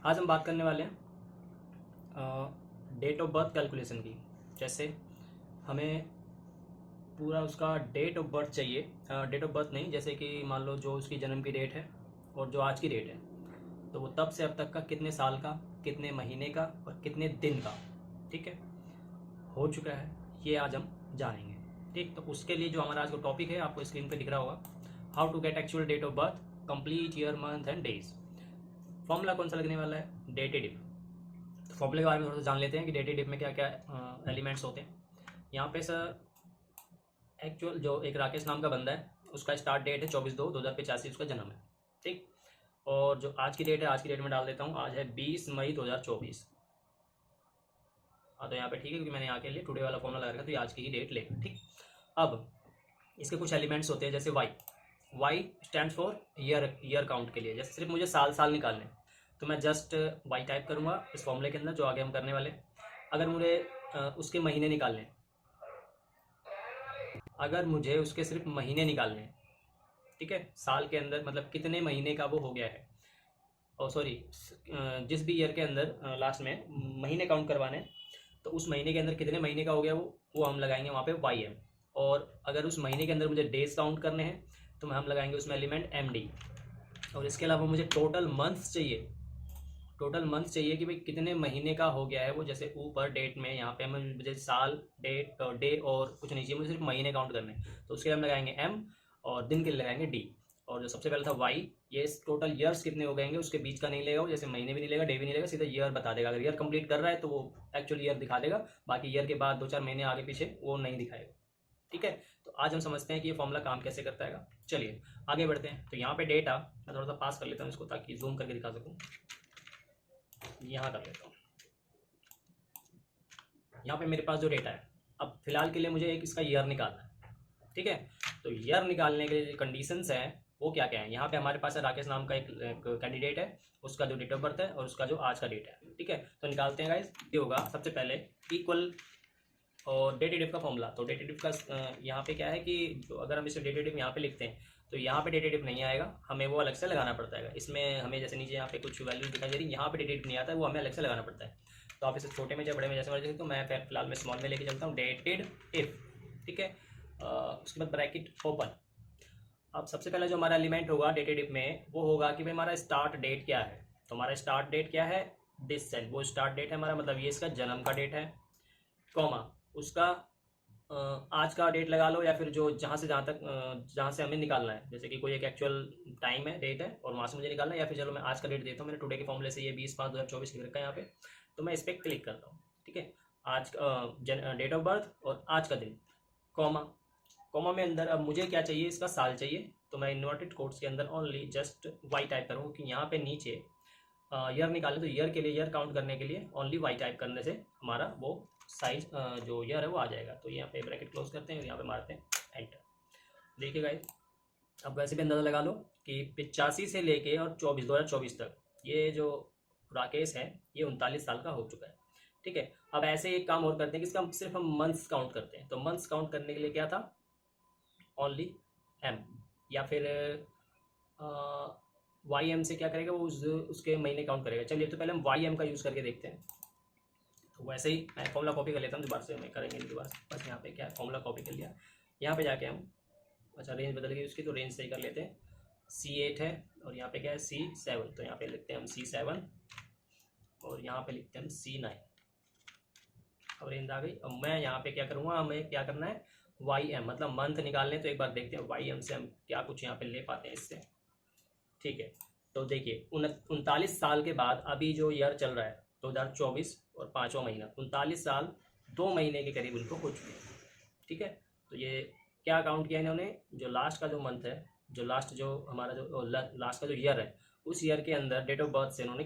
आज हम बात करने वाले हैं डेट ऑफ बर्थ कैलकुलेशन की। जैसे हमें पूरा उसका डेट ऑफ बर्थ चाहिए, डेट ऑफ बर्थ नहीं, जैसे कि मान लो जो उसकी जन्म की डेट है और जो आज की डेट है, तो वो तब से अब तक का कितने साल का, कितने महीने का और कितने दिन का, ठीक है, हो चुका है, ये आज हम जानेंगे। ठीक, तो उसके लिए जो हमारा आज का टॉपिक है आपको स्क्रीन पे दिख रहा होगा, how to get actual date of birth, complete year, month and days. Formula कौन सा लगने वाला है? डेटेड। तो फॉर्मूले के बारे में थोड़ा सा जान लेते हैं कि डेटेड में क्या क्या एलिमेंट्स होते हैं। यहाँ पे सर एक्चुअल जो एक राकेश नाम का बंदा है, उसका स्टार्ट डेट है 24/2/2085, उसका जन्म है। ठीक, और जो आज की डेट है, आज की डेट में डाल देता हूँ, आज है 20 मई 2024। हाँ, तो यहाँ पे ठीक है, क्योंकि मैंने यहाँ के लिए टुडे वाला फॉर्मूला लगा रखा, तो ये आज की ही डेट लेगा। ठीक, अब इसके कुछ एलिमेंट्स होते हैं, जैसे Y stand for year count के लिए। जैसे सिर्फ मुझे साल साल निकालने, तो मैं जस्ट वाई टाइप करूँगा इस फॉर्मूले के अंदर जो आगे हम करने वाले। अगर मुझे उसके महीने निकालने, अगर मुझे उसके सिर्फ महीने निकालने, ठीक है, साल के अंदर मतलब कितने महीने का वो हो गया है, और सॉरी जिस भी ईयर के अंदर लास्ट में महीने काउंट करवाने, तो उस महीने के अंदर कितने महीने का हो गया वो हम लगाएंगे वहाँ पे वाई एम। और अगर उस महीने के अंदर मुझे डेज काउंट करने हैं, तो हम लगाएंगे उसमें एलिमेंट एम डी। और इसके अलावा मुझे टोटल मंथ्स चाहिए, टोटल मंथ चाहिए कि भाई कितने महीने का हो गया है वो। जैसे ऊपर डेट में यहाँ पे हमें मुझे साल, डेट और डे और कुछ नहीं चाहिए, मुझे सिर्फ महीने काउंट करने, तो उसके लिए हम लगाएंगे एम, और दिन के लिए लगाएंगे डी। और जो सबसे पहले था वाई, ये टोटल ईयर्स कितने हो गएंगे, उसके बीच का नहीं लेगा वो, जैसे महीने भी नहीं लेगा, डे भी नहीं लेगा, सीधा ईयर बता देगा। अगर ईयर कंप्लीट कर रहा है तो वो एक्चुअल ईयर दिखा देगा, बाकी ईयर के बाद 2-4 महीने आगे पीछे वो नहीं दिखाएगा। ठीक है, तो आज हम समझते हैं कि ये फॉर्मूला काम कैसे करता है। चलिए आगे बढ़ते हैं। तो यहाँ पे डेटा मैं थोड़ा सा पास कर लेता हूँ इसको, ताकि जूम करके दिखा सकूँ। यहाँ कर लेता हूँ, यहाँ पे मेरे पास जो डेटा है, अब फिलहाल के लिए मुझे एक इसका ईयर निकालना है। ठीक है, तो ईयर निकालने के लिए जो कंडीशंस हैं वो क्या क्या है। यहाँ पे हमारे पास है राकेश नाम का एक कैंडिडेट है, उसका जो डेट ऑफ बर्थ है और उसका जो आज का डेट है। ठीक है, तो निकालते हैं गाइस। ये होगा सबसे पहले इक्वल और डेटेटिव का फॉर्मूला। तो डेटेटिव का यहाँ पे क्या है कि जो अगर हम इसे डेटेटिव यहाँ पे लिखते हैं, तो यहाँ पे डेटेटिव नहीं आएगा, हमें वो अलग से लगाना पड़ता है। इसमें हमें जैसे नीचे यहाँ पे कुछ वैल्यू दिखाई दे रही है, यहाँ पे डेटेटिव नहीं आता है, वो हमें अलग से लगाना पड़ता है। तो आप इसे छोटे में या बड़े में जैसे मर्जी, तो मैं फिलहाल में स्मॉल में लेके चलता हूँ, डेटेड इफ। ठीक है, उसके बाद ब्रैकेट ओपन। अब सबसे पहले जो हमारा एलिमेंट होगा डेटेटिव में, वो होगा कि भाई हमारा स्टार्ट डेट क्या है। तो हमारा स्टार्ट डेट क्या है, दिस सेल, वो स्टार्ट डेट है हमारा, मतलब ये इसका जन्म का डेट है, कॉमा उसका आज का डेट लगा लो, या फिर जो जहाँ से जहाँ तक जहाँ से हमें निकालना है, जैसे कि कोई एक एक्चुअल टाइम है, डेट है, और वहाँ से मुझे निकालना है, या फिर चलो मैं आज का डेट देता हूँ। मैंने टुडे के फॉर्मूले से ये 20/5/2024 लिख रखा है यहाँ पे, तो मैं इस पर क्लिक करता हूँ। ठीक है, आज डेट ऑफ बर्थ और आज का दिन, कॉमा, कॉमा में अंदर अब मुझे क्या चाहिए, इसका साल चाहिए, तो मैं इन्वर्टेड कोट्स के अंदर ओनली जस्ट वाई टाइप करूँगा, कि यहाँ पे नीचे ईयर निकाले, तो ईयर के लिए, ईयर काउंट करने के लिए ओनली वाई टाइप करने से हमारा वो साइज जो ईयर है वो आ जाएगा। तो यहाँ पे ब्रैकेट क्लोज करते हैं और यहाँ पे मारते हैं एंटर। देखिए गाइस, अब वैसे भी अंदाज़ा लगा लो कि 85 से लेके और 2024 तक ये जो राकेश है ये 39 साल का हो चुका है। ठीक है, अब ऐसे एक काम और करते हैं कि इसका सिर्फ हम मंथ्स काउंट करते हैं। तो मंथ्स काउंट करने के लिए क्या था, ओनली एम, या फिर वाई एम से क्या करेगा वो, उसके महीने काउंट करेगा। चलिए, तो पहले हम वाई एम का यूज़ करके देखते हैं। तो वैसे ही मैं फॉर्मूला कॉपी कर लेता हूँ, दोबारा से हमें करेंगे दोबारा से। बस यहाँ पे क्या फॉर्मूला कॉपी कर लिया, यहाँ पे जाके हम, अच्छा रेंज बदल गई उसकी, तो रेंज सही कर लेते हैं। C8 है और यहाँ पे क्या है C7, तो यहाँ पे लिखते हैं हम C7 और यहाँ पे लिखते हैं हम C9। अब रेंज आ गई। अब मैं यहाँ पे क्या करूँगा, हमें क्या करना है, वाई एम मतलब मंथ निकालने। तो एक बार देखते हैं वाई एम से हम क्या कुछ यहाँ पे ले पाते हैं इससे। ठीक है, तो देखिए 39 साल के बाद अभी जो ईयर चल रहा है 2024 और 5वां महीना, 39 साल 2 महीने के करीब उनको हो चुके हैं। ठीक है, तो ये क्या काउंट किया इन्होंने, जो लास्ट का जो मंथ है, जो लास्ट जो हमारा जो लास्ट का जो ईयर है, उस ईयर के अंदर डेट ऑफ बर्थ से उन्होंने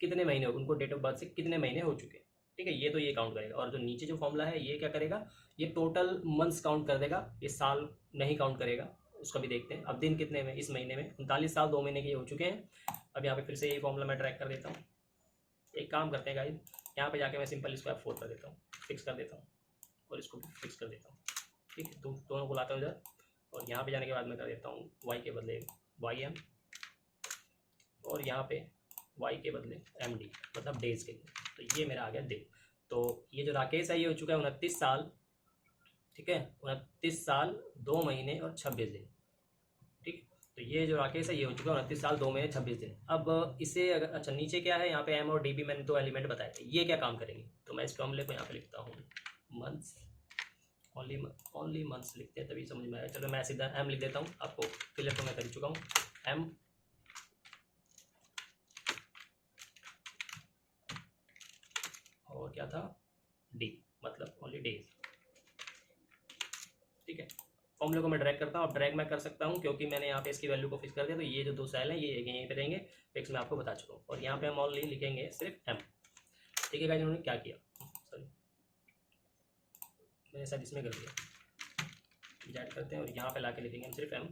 कितने महीने, उनको डेट ऑफ बर्थ से कितने महीने हो चुके हैं। ठीक है, ये तो ये काउंट करेगा। और जो नीचे जो फॉर्मूला है ये क्या करेगा, ये टोटल मंथ्स काउंट कर देगा, ये साल नहीं काउंट करेगा। उसका भी देखते हैं। अब दिन कितने में, इस महीने में 39 साल 2 महीने के हो चुके हैं। अब यहाँ पे फिर से यही फॉर्मूला मैं ट्रैक कर देता हूँ। एक काम करते हैं गाइस, यहाँ पे जाके मैं सिंपल इसको F4 कर देता हूँ, फिक्स कर देता हूँ, और इसको फिक्स कर देता हूँ। ठीक है, तो दोनों को लाता हूँ इधर, और यहाँ पे जाने के बाद मैं कर देता हूँ वाई के बदले वाई एम, और यहाँ पे वाई के बदले एम डी, मतलब डेज के लिए। तो ये मेरा आ गया दिन। तो ये जो राकेश है ये हो चुका है 29 साल, ठीक है, 29 साल 2 महीने और 26 दिन, ठीक है। तो ये जो राकेश है ये हो चुका है 29 साल 2 महीने 26 दिन। अब इसे अगर, अच्छा नीचे क्या है, यहाँ पे एम और डी बी मैंने 2 एलिमेंट बताए थे, ये क्या काम करेंगे। तो मैं इस फॉर्मूले को यहाँ पे लिखता हूँ, मंथ्स, ओनली मंथ्स लिखते हैं तभी समझ में आएगा। चलो मैं सीधा एम लिख देता हूँ, आपको क्लियर तो मैं कर चुका हूँ। एम और क्या था, डी, मतलब ओनली डेज, ठीक है। फॉर्मूले को मैं ड्रैग करता हूँ। अब ड्रैग मैं कर सकता हूँ क्योंकि मैंने यहाँ पे इसकी वैल्यू को फिक्स कर दिया। तो ये जो 2 सेल हैं ये यहीं पे रहेंगे, फिक्स मैं आपको बता चुका हूँ। और यहाँ पे हम ओनली लिखेंगे सिर्फ एम, ठीक है गाइस। इन्होंने क्या किया, सॉरी मैंने शायद इसमें कर दिया, ऐड करते हैं और यहाँ पे ला के लिखेंगे हम सिर्फ एम।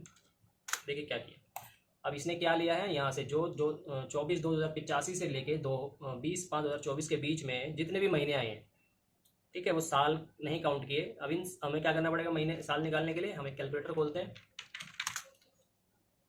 देखिए क्या किया, अब इसने क्या लिया है यहाँ से, जो जो 24/2/85 से लेके 20/5/2024 के बीच में जितने भी महीने आए हैं, ठीक है, वो साल नहीं काउंट किए। अब इन हमें क्या करना पड़ेगा, महीने साल निकालने के लिए हम एक कैलकुलेटर खोलते हैं।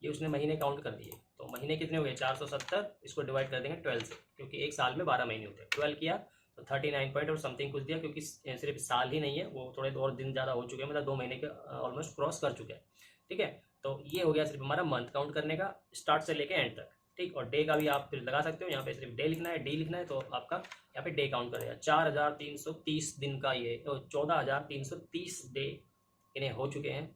ये उसने महीने काउंट कर दिए, तो महीने कितने हो गए 470, इसको डिवाइड कर देंगे 12 से, क्योंकि एक साल में 12 महीने होते हैं। 12 किया तो 39 पॉइंट और समथिंग कुछ दिया, क्योंकि सिर्फ साल ही नहीं है, वो थोड़े और दिन ज़्यादा हो चुके हैं, मतलब 2 महीने के ऑलमोस्ट क्रॉस कर चुके हैं, ठीक है। तो ये हो गया सिर्फ हमारा मंथ काउंट करने का, स्टार्ट से लेके एंड तक, ठीक। और डे का भी आप फिर लगा सकते हो, यहाँ पे सिर्फ डे लिखना है, डी लिखना है, तो आपका यहाँ पे डे काउंट करेगा। 4330 दिन का ये 14,330 डे इन्हें हो चुके हैं,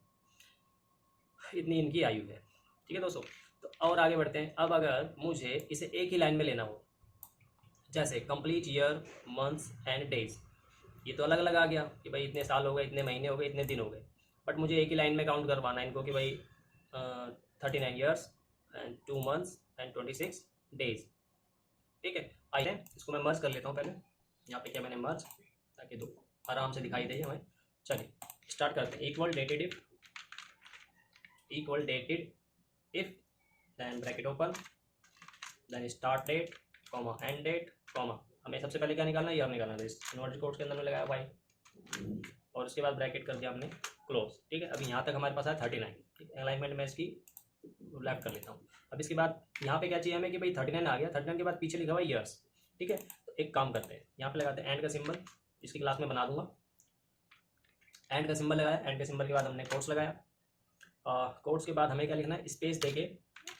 इतनी इनकी आयु है, ठीक है दोस्तों। तो और आगे बढ़ते हैं। अब अगर मुझे इसे एक ही लाइन में लेना हो, जैसे complete year, months and days, ये तो अलग अलग आ गया कि भाई इतने साल हो गए, इतने महीने हो गए, इतने दिन हो गए, बट मुझे एक ही लाइन में काउंट करवाना है इनको कि भाई 39 years and 2 months and 26 days, ठीक है। आइए इसको मैं मर्ज कर लेता हूँ पहले, यहाँ पे क्या मैंने मर्ज, ताकि दो आराम से दिखाई दे हमें। चलिए स्टार्ट करते हैं। Equal dated if then bracket open, then start date comma end date comma, हमें सबसे पहले क्या निकालना है, ईयर निकालना है। इन्वर्टेड कोट्स के अंदर में लगाया वाई, और उसके बाद ब्रैकेट कर दिया हमने क्लोज, ठीक है। अभी यहाँ तक हमारे पास है 39, ठीक है। अलाइनमेंट में इसकी लेफ्ट कर लेता हूँ। अब इसके बाद यहाँ पे क्या चाहिए हमें कि भाई 39 आ गया, 39 के बाद पीछे लिखा हुआ ईयर्स, ठीक है। तो एक काम करते हैं, यहाँ पे लगाते हैं एंड का सिंबल, इसकी क्लास में बना दूंगा। एंड का सिंबल लगाया, एंड के सिंबल के बाद हमने कोट्स लगाया, कोट्स के बाद हमें क्या लिखना है, स्पेस देके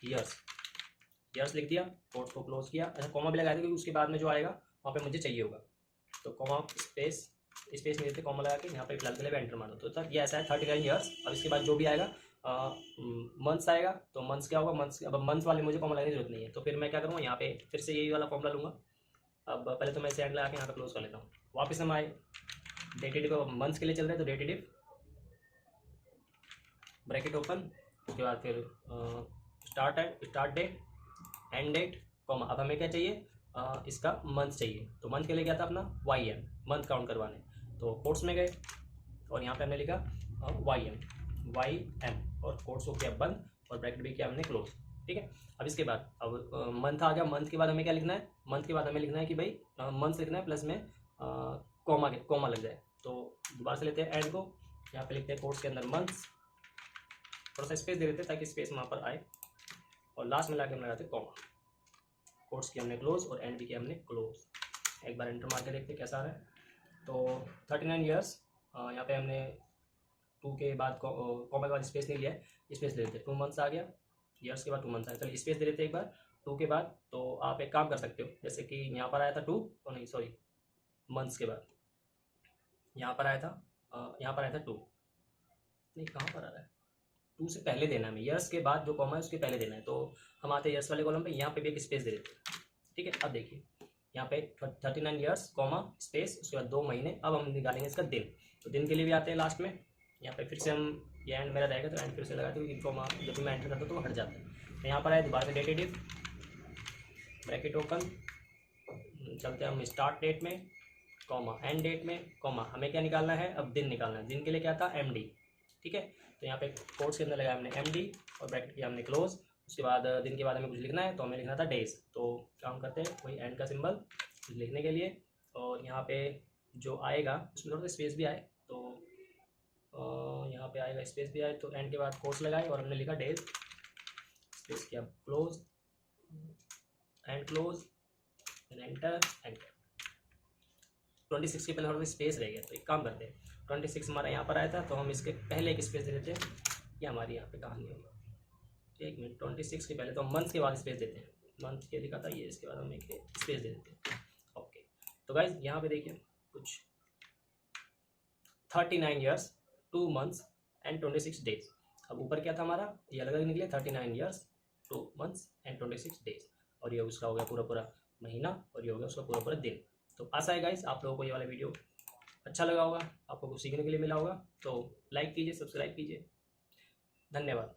ईयर्स लिख दिया, कोट्स को क्लोज किया। अच्छा कॉमा भी लगाया था क्योंकि उसके बाद में जो आएगा वहाँ पे मुझे चाहिए होगा, तो कॉमा स्पेस नहीं देते, कॉमा लगा के यहाँ पे फिलहाल के लिए एंटर मारो। तो तक ये ऐसा है 39 ईयर्स। अब इसके बाद जो भी आएगा मंथ्स आएगा, तो मंथ्स क्या होगा, मंथ्स, अब मंथ्स वाले मुझे कॉमा लगाने की जरूरत नहीं है, तो फिर मैं क्या करूँगा, यहाँ पे फिर से यही वाला फॉर्मूला लूँगा। अब पहले तो मैं इसे एंड लगा के यहाँ पे क्लोज कर लेता हूँ। वापस हम आए डेटेड को, मंथ्स के लिए चल रहे हैं तो डेटेड ब्रैकेट ओपन, उसके बाद फिर start date end date comma. अब हमें क्या चाहिए, इसका मंथ चाहिए, तो मंथ के लिए क्या था अपना वाई एम, मंथ काउंट करवाने, तो कोट्स में गए और यहाँ पे हमने लिखा वाई एम और कोट्स को किया बंद और ब्रैकेट भी किया हमने क्लोज, ठीक है। अब इसके बाद अब मंथ आ गया, मंथ के बाद हमें क्या लिखना है, मंथ के बाद हमें लिखना है कि भाई मंथ्स लिखना है प्लस में कॉमा लग जाए। तो दोबारा से लेते हैं एंड को, यहाँ पे लिखते हैं कोट्स के अंदर मंथ्स, थोड़ा सा स्पेस दे देते हैं ताकि स्पेस वहाँ पर आए, और लास्ट में लाके हम लगाते हैं कॉमा। कोट्स की हमने क्लोज और एंड भी किया हमने क्लोज। एक बार एंटर मार के देखते हैं कैसा आ रहा है। तो 39 ईयर्स, यहाँ पे हमने 2 के बाद कॉमा के बाद स्पेस नहीं लिया है, स्पेस दे देते हैं। 2 मंथ्स आ गया, ईयर्स के बाद 2 मंथ्स आया, चलिए स्पेस दे देते हैं एक बार 2 के बाद। तो आप एक काम कर सकते हो, जैसे कि यहाँ पर आया था 2, और नहीं सॉरी मंथ्स के बाद यहाँ पर आया था 2, नहीं कहाँ पर आ रहा है, 2 से पहले देना है हमें, ईयर्स के बाद जो कॉमा है उसके पहले देना है। तो हम आते हैं ईयर्स वाले कॉलम पे, यहाँ पे भी एक स्पेस दे देते हैं, ठीक है। अब देखिए यहाँ पे 39 ईयर्स कॉमा स्पेस, उसके बाद 2 महीने। अब हम निकालेंगे इसका दिन, तो दिन के लिए भी आते हैं लास्ट में, यहाँ पे फिर से हम ये एंड मेरा रहेगा तो एंड फिर से लगाते हैं, कॉमा जब भी मैं एंटर करता हूँ तो हट जाता है। तो यहाँ पर आए दोबारा से डेटेड ब्रैकेट ओपन, चलते हैं हम स्टार्ट डेट में कॉमा एंड डेट में कॉमा, हमें क्या निकालना है, अब दिन निकालना है। दिन के लिए क्या था एम डी, ठीक है। तो यहाँ पे कोट्स के अंदर लगाया हमने एम डी और ब्रैकेट किया हमने क्लोज। उसके बाद दिन के बाद हमें कुछ लिखना है, तो हमें लिखना था डेज, तो काम करते हैं वही एंड का सिंबल लिखने के लिए, और यहाँ पे जो आएगा उसमें थोड़ा सा स्पेस भी आए, तो यहाँ पे आएगा स्पेस भी आए, तो एंड के बाद कोट्स लगाए और हमने लिखा डेज, स्पेस किया close. And close and enter enter. 26 के पहले हमारे स्पेस रह गया, तो एक काम करते हैं, 26 हमारा यहाँ पर आया था तो हम इसके पहले एक स्पेस दे देते हैं। ये हमारी यहाँ पे कहानी होगी। एक मिनट, 26 के पहले तो हम मंथ के बाद स्पेस देते हैं, मंथ के लिखा था ये, इसके बाद हम एक स्पेस दे देते हैं। ओके, तो गाइज यहाँ पे देखिए कुछ 39 ईयर्स 2 मंथ्स एंड 26 डेज। अब ऊपर क्या था हमारा, ये अलग अलग निकले, 39 ईयर्स 2 मंथ्स एंड 26 डेज, और ये उसका हो गया पूरा पूरा महीना, और ये हो गया उसका पूरा पूरा दिन। तो आशा है गाइस आप लोगों को ये वाला वीडियो अच्छा लगा होगा, आपको कुछ सीखने के लिए मिला होगा। तो लाइक कीजिए, सब्सक्राइब कीजिए, धन्यवाद।